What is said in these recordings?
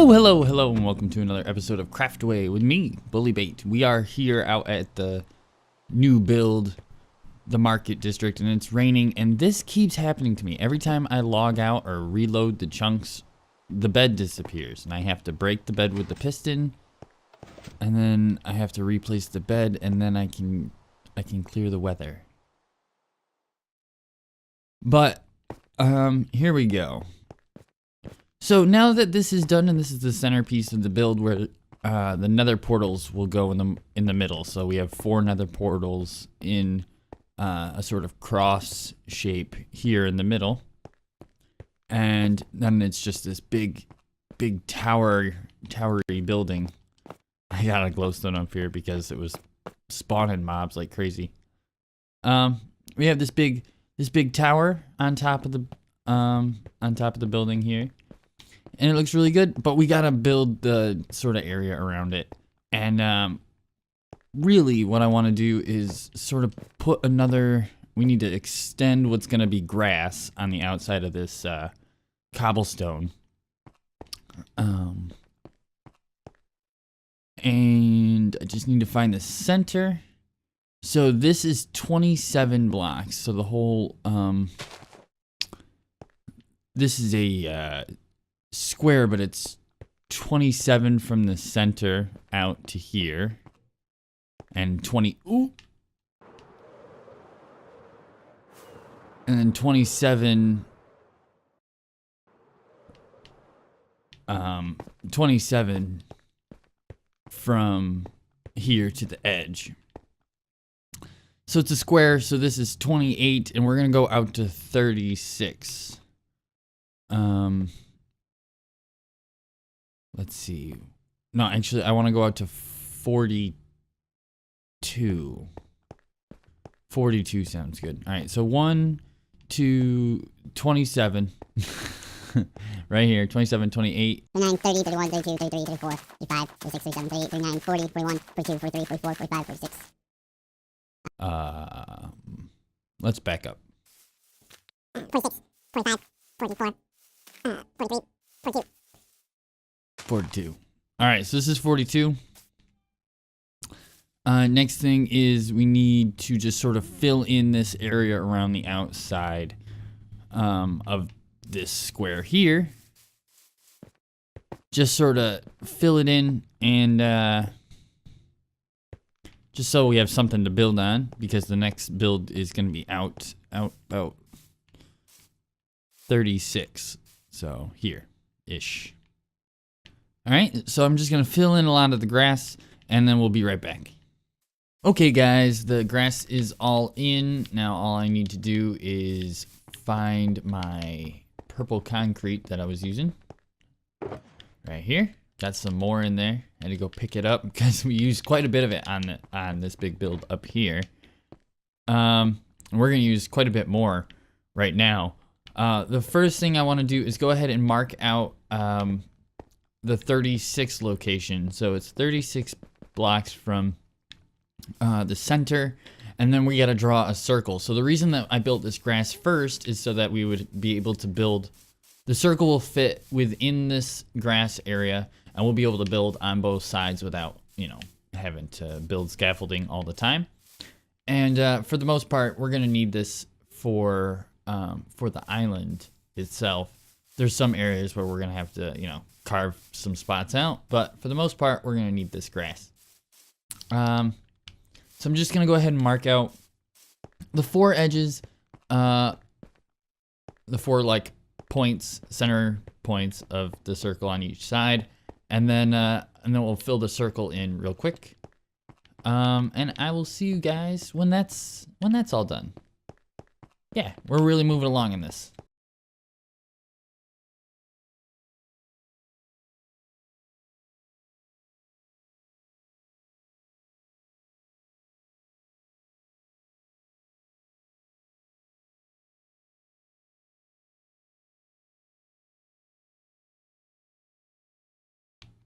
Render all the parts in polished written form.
Hello, and welcome to another episode of Craftaway with me, Bullybait. We are here out at the new build, the market district, and it's raining, and this keeps happening to me. Every time I log out or reload the chunks, the bed disappears, and I have to break the bed with the piston, and then I have to replace the bed, and then I can clear the weather. But, here we go. So now that this is done, and this is the centerpiece of the build where the nether portals will go in the middle. So we have 4 nether portals in a sort of cross shape here in the middle. And then it's just this big towery building. I got a glowstone up here because it was spawning mobs like crazy. We have this big tower on top of the building here. And it looks really good, but we gotta build the sort of area around it. And really what I want to do is sort of put we need to extend what's gonna be grass on the outside of this cobblestone. And I just need to find the center. So this is 27 blocks. So the whole, this is a square, but it's 27 from the center out to here, and 27 27 from here to the edge. So it's a square, so this is 28, and we're gonna go out to 36. Let's see. No, actually, I want to go out to 42. 42 sounds good. All right, so 1, 2, 27. Right here, 27, 28. 29, 30, 31, 32, 33, 34, 35, 36, 37, 38, 39, 40, 41, 42, 43, 44, 45, 46. Let's back up. 46, 45, 44, 43, 42. 42. All right, so this is 42. Next thing is we need to just sort of fill in this area around the outside of this square here. Just sort of fill it in, and just so we have something to build on, because the next build is going to be out about 36. So here-ish. Alright, so I'm just going to fill in a lot of the grass, and then we'll be right back. Okay guys, the grass is all in. Now all I need to do is find my purple concrete that I was using. Right here. Got some more in there. I had to go pick it up because we used quite a bit of it on this big build up here. We're going to use quite a bit more right now. The first thing I want to do is go ahead and mark out the 36 location. So it's 36 blocks from the center, and then we got to draw a circle. So the reason that I built this grass first is so that we would be able to build, the circle will fit within this grass area, and we'll be able to build on both sides without, you know, having to build scaffolding all the time. And for the most part, we're going to need this for the island itself. There's some areas where we're going to have to, you know, carve some spots out, but for the most part, we're going to need this grass. So I'm just going to go ahead and mark out the 4 edges, the 4 like points, center points of the circle on each side, and then we'll fill the circle in real quick. And I will see you guys when that's all done. Yeah, we're really moving along in this.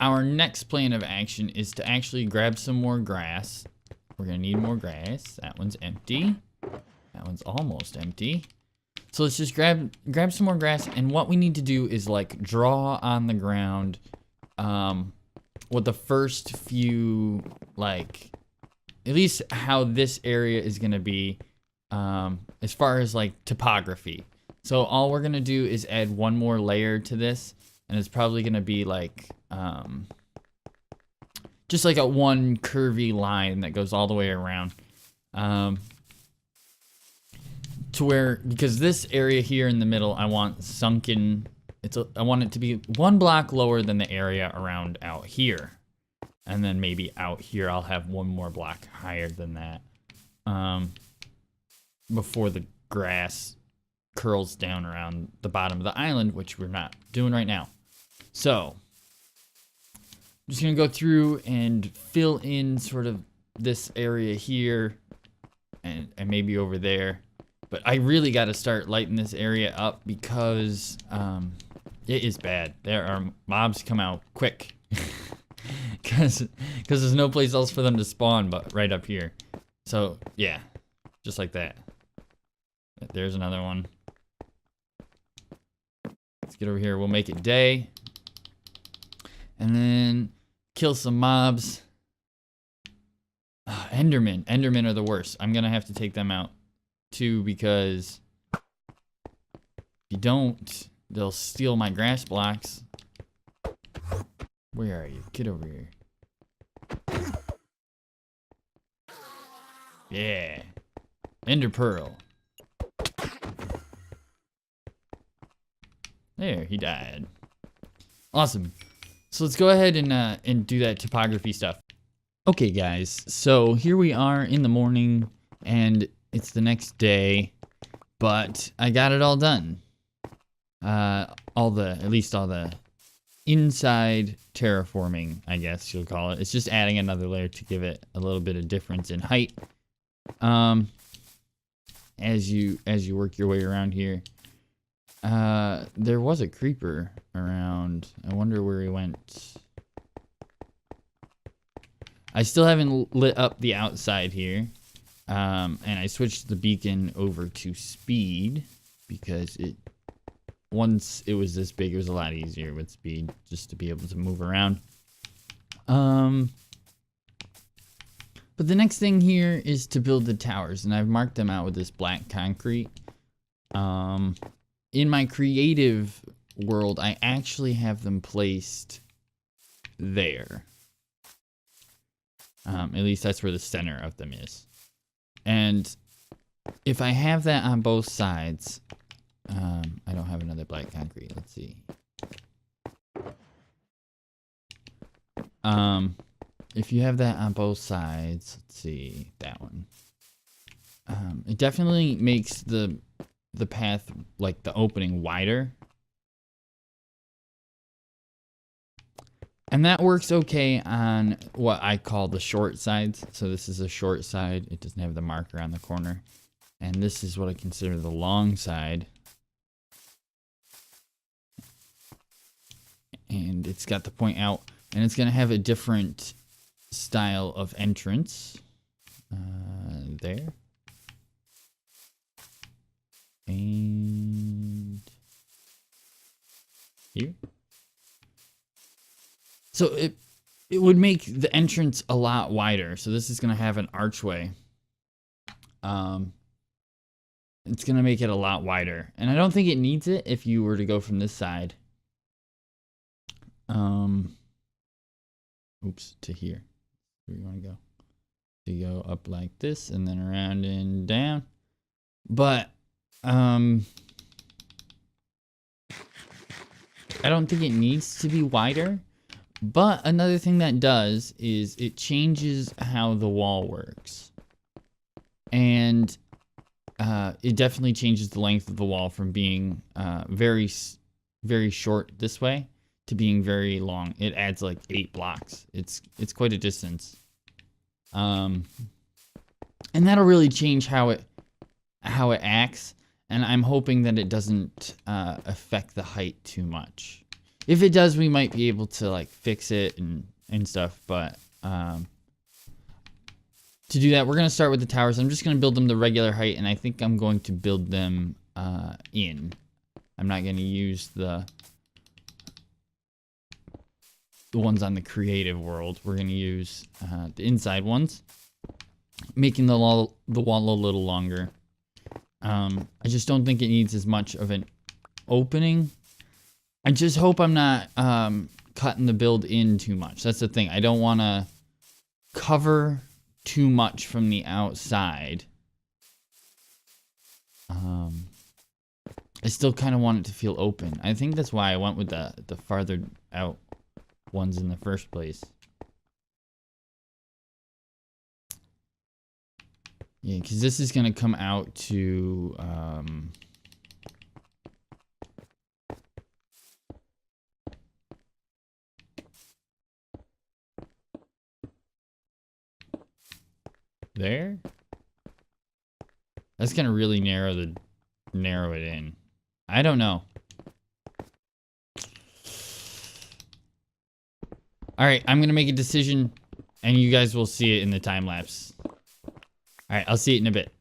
Our next plan of action is to actually grab some more grass. We're gonna need more grass. That one's empty. That one's almost empty. So let's just grab some more grass, and what we need to do is like draw on the ground what the first few, like, at least how this area is gonna be, as far as like topography. So all we're gonna do is add one more layer to this, and it's probably gonna be like, just like a one curvy line that goes all the way around. To where, because this area here in the middle, I want sunken, I want it to be one block lower than the area around out here. And then maybe out here, I'll have one more block higher than that. Before the grass curls down around the bottom of the island, which we're not doing right now. So, I'm just gonna go through and fill in sort of this area here and maybe over there. But I really got to start lighting this area up because it is bad. There are mobs come out quick because there's no place else for them to spawn but right up here. So yeah, just like that. There's another one. Let's get over here. We'll make it day. And then kill some mobs. Endermen. Endermen are the worst. I'm going to have to take them out too because if you don't, they'll steal my grass blocks. Where are you? Get over here. Yeah. Ender pearl. There, he died. Awesome. So let's go ahead and do that topography stuff. Okay, guys. So here we are in the morning, and it's the next day, but I got it all done. At least all the inside terraforming, I guess you'll call it. It's just adding another layer to give it a little bit of difference in height. As you work your way around here. There was a creeper around. I wonder where he went. I still haven't lit up the outside here. And I switched the beacon over to speed because once it was this big, it was a lot easier with speed just to be able to move around. But the next thing here is to build the towers, and I've marked them out with this black concrete. In my creative world, I actually have them placed there. At least that's where the center of them is. And if I have that on both sides, I don't have another black concrete. Let's see. If you have that on both sides, let's see, that one. It definitely makes the path, like the opening, wider. And that works okay on what I call the short sides. So this is a short side. It doesn't have the marker on the corner. And this is what I consider the long side. And it's got the point out. And it's going to have a different style of entrance. There. And here. So it would make the entrance a lot wider. So this is going to have an archway. It's going to make it a lot wider. And I don't think it needs it if you were to go from this side. Oops, to here. Where you want to go? So you go up like this and then around and down. But I don't think it needs to be wider. But another thing that does is it changes how the wall works. And it definitely changes the length of the wall from being very, very short this way to being very long. It adds like 8 blocks. It's quite a distance. And that'll really change how it acts. And I'm hoping that it doesn't affect the height too much. If it does, we might be able to like fix it and stuff. But to do that, we're going to start with the towers. I'm just going to build them the regular height. And I think I'm going to build them in. I'm not going to use the the ones on the creative world. We're going to use the inside ones, making the wall a little longer. I just don't think it needs as much of an opening. I just hope I'm not cutting the build in too much. That's the thing. I don't want to cover too much from the outside. I still kind of want it to feel open. I think that's why I went with the farther out ones in the first place. Yeah, because this is going to come out to... there? That's going to really narrow it in. I don't know. Alright, I'm going to make a decision, and you guys will see it in the time lapse. Alright, I'll see it in a bit.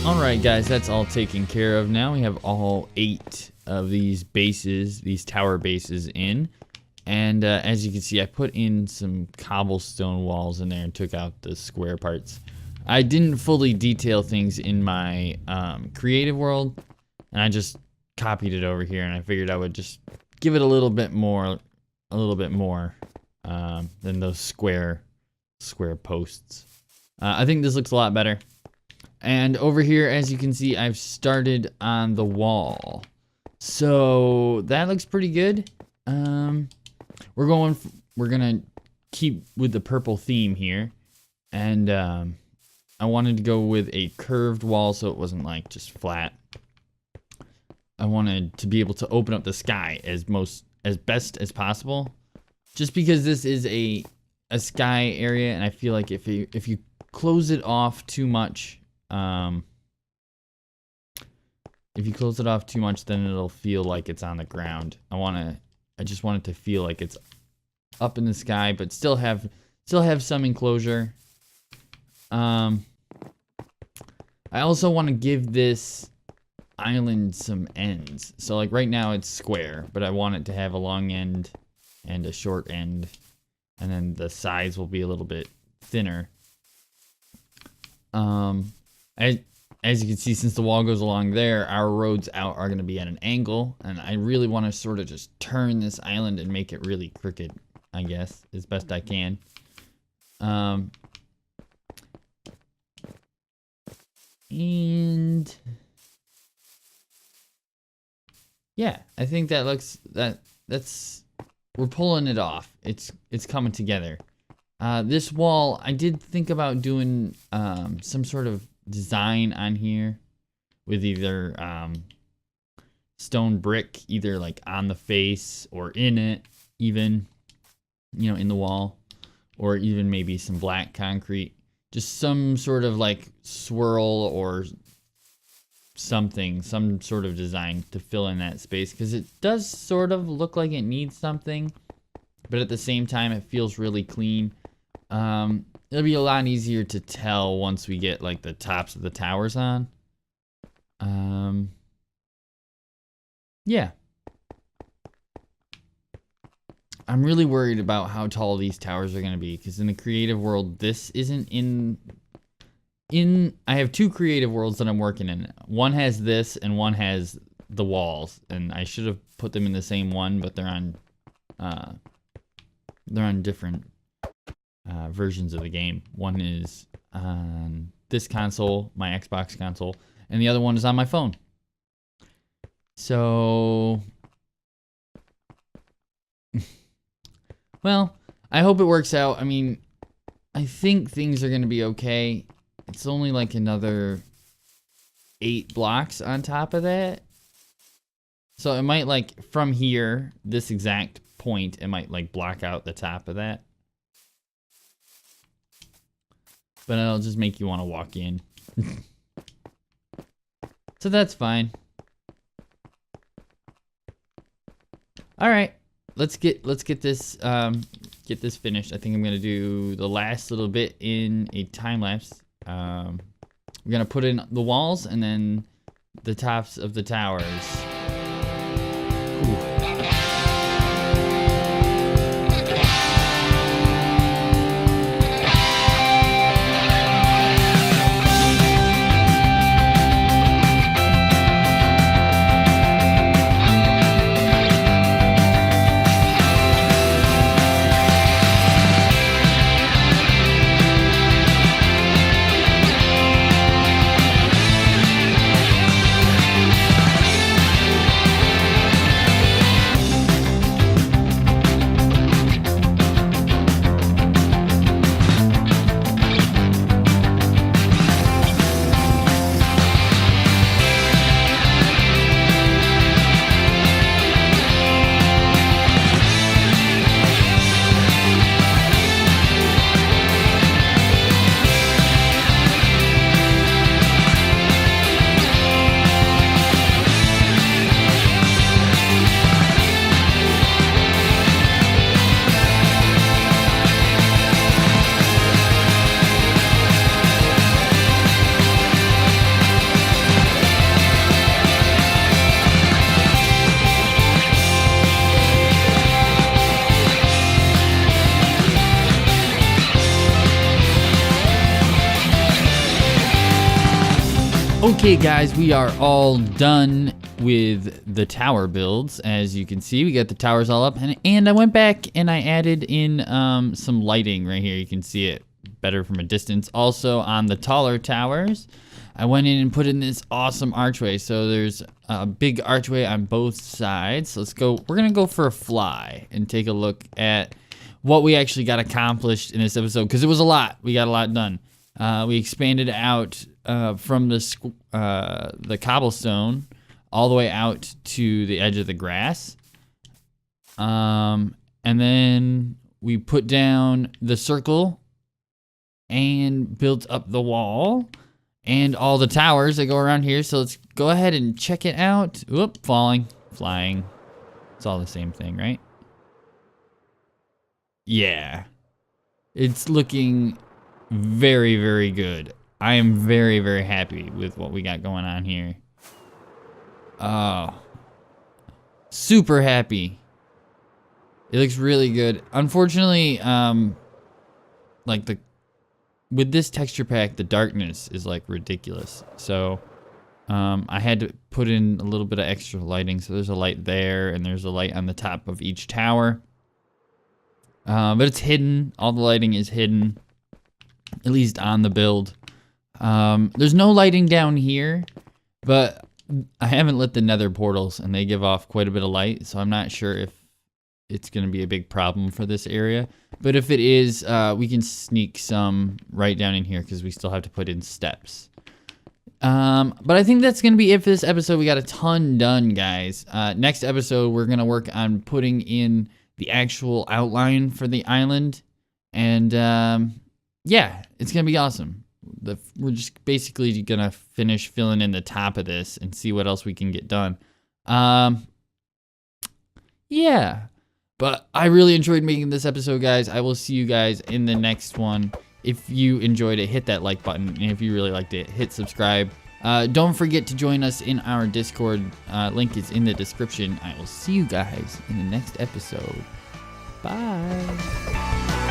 Alright guys, that's all taken care of now. We have all 8 of these bases, these tower bases in. And as you can see, I put in some cobblestone walls in there and took out the square parts. I didn't fully detail things in my creative world, and I just copied it over here, and I figured I would just give it a little bit more than those square posts. I think this looks a lot better. And over here, as you can see, I've started on the wall. So that looks pretty good. We're gonna keep with the purple theme here. And I wanted to go with a curved wall so it wasn't like just flat. I wanted to be able to open up the sky as best as possible. Just because this is a sky area, and I feel like if you close it off too much, if you close it off too much, then it'll feel like it's on the ground. I just want it to feel like it's up in the sky, but still have some enclosure. I also want to give this island some ends. So like right now it's square, but I want it to have a long end and a short end, and then the sides will be a little bit thinner. As you can see, since the wall goes along there, our roads out are going to be at an angle, and I really want to sort of just turn this island and make it really crooked, I guess, as best I can. And yeah, I think that looks we're pulling it off. It's coming together. This wall, I did think about doing some sort of design on here with either stone brick, either like on the face or in it, even, you know, in the wall, or even maybe some black concrete. Just some sort of like swirl or something, some sort of design to fill in that space, because it does sort of look like it needs something, but at the same time it feels really clean. It'll be a lot easier to tell once we get like the tops of the towers on. Yeah. I'm really worried about how tall these towers are going to be, because in the creative world, this isn't I have 2 creative worlds that I'm working in. One has this and one has the walls, and I should have put them in the same one, but they're on different versions of the game. One is on this console, my Xbox console, and the other one is on my phone. So, well, I hope it works out. I mean, I think things are going to be okay. It's only like another 8 blocks on top of that. So it might, like, from here, this exact point, it might, like, block out the top of that. But it'll just make you want to walk in. So that's fine. All right, let's get this finished. I think I'm gonna do the last little bit in a time lapse. We're gonna put in the walls and then the tops of the towers. Ooh. Okay guys, we are all done with the tower builds. As you can see, we got the towers all up, and I went back and I added in some lighting right here. You can see it better from a distance. Also on the taller towers, I went in and put in this awesome archway. So there's a big archway on both sides. Let's go. We're gonna go for a fly and take a look at what we actually got accomplished in this episode, because it was a lot. We got a lot done. We expanded out from the cobblestone all the way out to the edge of the grass. And then we put down the circle and built up the wall and all the towers that go around here. So let's go ahead and check it out. Whoop, falling, flying. It's all the same thing, right? Yeah. It's looking very, very good. I am very, very happy with what we got going on here. Oh, super happy. It looks really good. Unfortunately, like with this texture pack, the darkness is like ridiculous. So, I had to put in a little bit of extra lighting. So there's a light there, and there's a light on the top of each tower. But it's hidden. All the lighting is hidden, at least on the build. There's no lighting down here, but I haven't lit the nether portals, and they give off quite a bit of light, so I'm not sure if it's going to be a big problem for this area. But if it is, we can sneak some right down in here, because we still have to put in steps. But I think that's going to be it for this episode. We got a ton done, guys. Next episode, we're going to work on putting in the actual outline for the island, and yeah, it's going to be awesome. We're just basically gonna finish filling in the top of this and see what else we can get done. Yeah, but I really enjoyed making this episode, guys. I will see you guys in the next one. If you enjoyed it, hit that like button, and if you really liked it, hit subscribe. Don't forget to join us in our Discord. Link is in the description. I will see you guys in the next episode. Bye.